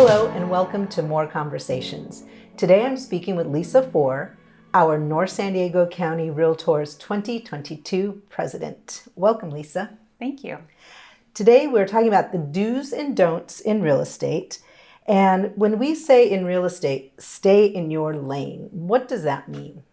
Hello and welcome to More Conversations. Today I'm speaking with Lisa Fore, our North San Diego County Realtors 2022 President. Welcome, Lisa. Thank you. Today we're talking about the do's and don'ts in real estate. And when we say in real estate, stay in your lane, what does that mean?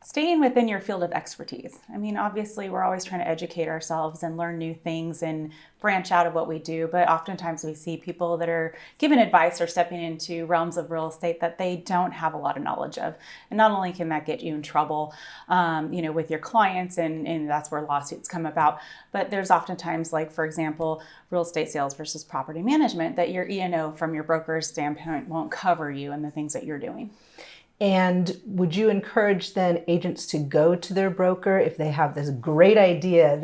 Staying within your field of expertise. I mean, obviously, we're always trying to educate ourselves and learn new things and branch out of what we do. But oftentimes we see people that are giving advice or stepping into realms of real estate that they don't have a lot of knowledge of. And not only can that get you in trouble, with your clients, and that's where lawsuits come about. But there's oftentimes, like, for example, real estate sales versus property management, that your E&O from your broker's standpoint won't cover you and the things that you're doing. And would you encourage then agents to go to their broker if they have this great idea?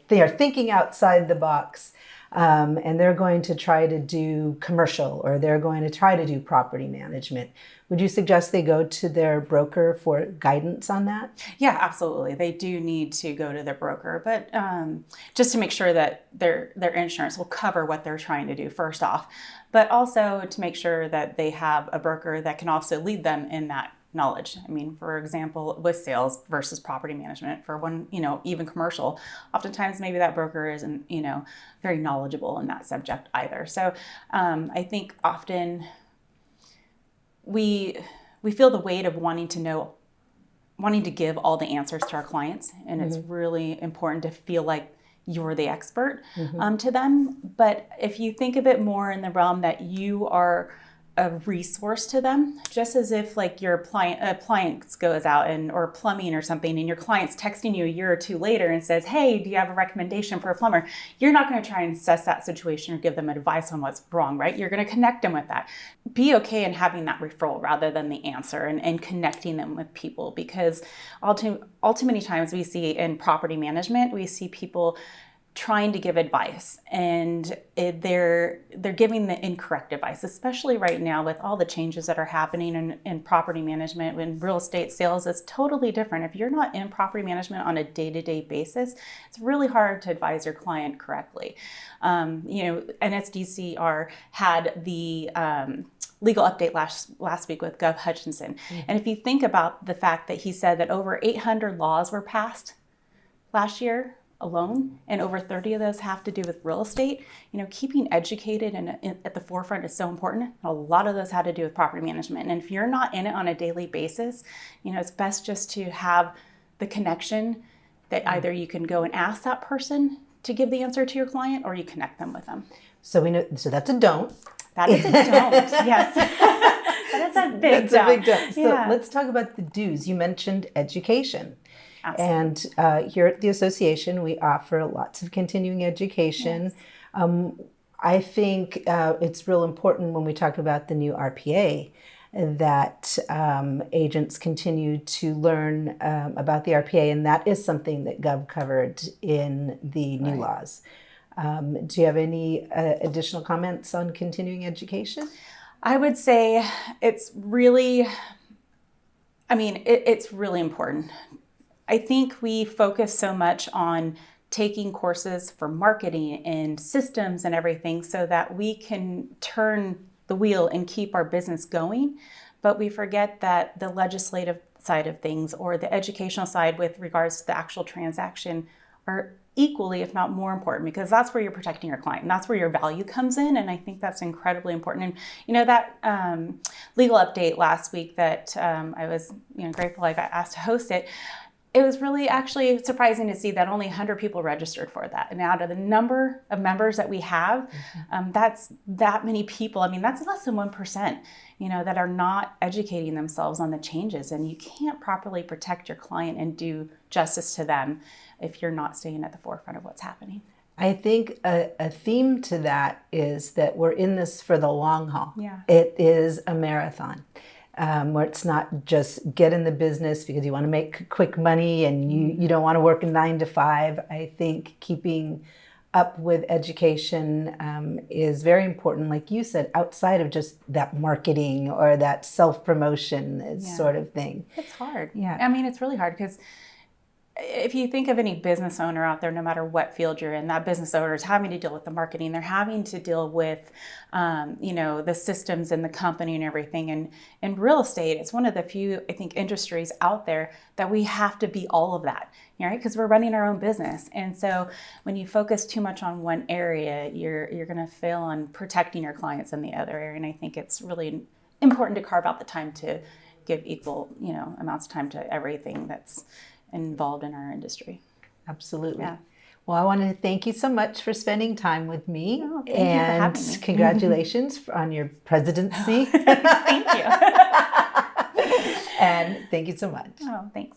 They are thinking outside the box, and they're going to try to do commercial, or they're going to try to do property management. Would you suggest they go to their broker for guidance on that? Yeah, absolutely. They do need to go to their broker, but just to make sure that their insurance will cover what they're trying to do first off, but also to make sure that they have a broker that can also lead them in that knowledge. I mean, for example, with sales versus property management for one, even commercial, oftentimes maybe that broker isn't, very knowledgeable in that subject either. So I think often we feel the weight of wanting to give all the answers to our clients. And it's really important to feel like you're the expert to them. But if you think of it more in the realm that you are a resource to them, just as if like your appliance goes out or plumbing or something, and your client's texting you a year or two later and says, hey, do you have a recommendation for a plumber? You're not going to try and assess that situation or give them advice on what's wrong, right? You're going to connect them with that. Be okay in having that referral rather than the answer, and connecting them with people, because all too many times we see in property management, we see people trying to give advice, and they're giving the incorrect advice, especially right now with all the changes that are happening in property management. When real estate sales is totally different. If you're not in property management on a day-to-day basis, it's really hard to advise your client correctly. NSDCR had the legal update last week with Gov. Hutchinson. And if you think about the fact that he said that over 800 laws were passed last year alone, and over 30 of those have to do with real estate, keeping educated and at the forefront is so important. A lot of those had to do with property management. And if you're not in it on a daily basis, it's best just to have the connection that either you can go and ask that person to give the answer to your client, or you connect them with them. So we know. So that's a don't. That is a don't. Yes. That is a big don't. A big don't. So let's talk about the do's. You mentioned education. Absolutely. And here at the association, we offer lots of continuing education. Yes. I think it's real important when we talk about the new RPA that agents continue to learn about the RPA, and that is something that Gov covered in the new laws. Do you have any additional comments on continuing education? I would say it's really important. I think we focus so much on taking courses for marketing and systems and everything so that we can turn the wheel and keep our business going. But we forget that the legislative side of things, or the educational side with regards to the actual transaction, are equally, if not more important, because that's where you're protecting your client, and that's where your value comes in. And I think that's incredibly important. And that legal update last week that I was grateful I got asked to host it. It was really actually surprising to see that only 100 people registered for that. And out of the number of members that we have, that's that many people. I mean, that's less than 1%, that are not educating themselves on the changes. And you can't properly protect your client and do justice to them if you're not staying at the forefront of what's happening. I think a theme to that is that we're in this for the long haul. Yeah. It is a marathon. Where it's not just get in the business because you want to make quick money and you don't want to work a 9 to 5. I think keeping up with education is very important, like you said, outside of just that marketing or that self-promotion sort of thing. It's hard. Yeah. I mean, it's really hard because if you think of any business owner out there, no matter what field you're in, that business owner is having to deal with the marketing. They're having to deal with, the systems in the company and everything. And in real estate, it's one of the few, I think, industries out there that we have to be all of that, right? Because we're running our own business. And so when you focus too much on one area, you're going to fail on protecting your clients in the other area. And I think it's really important to carve out the time to give equal, amounts of time to everything that's involved in our industry. Absolutely. Yeah. Well, I want to thank you so much for spending time with me. Oh, thank you for having me. Congratulations on your presidency. Thank you. And thank you so much. Oh, thanks.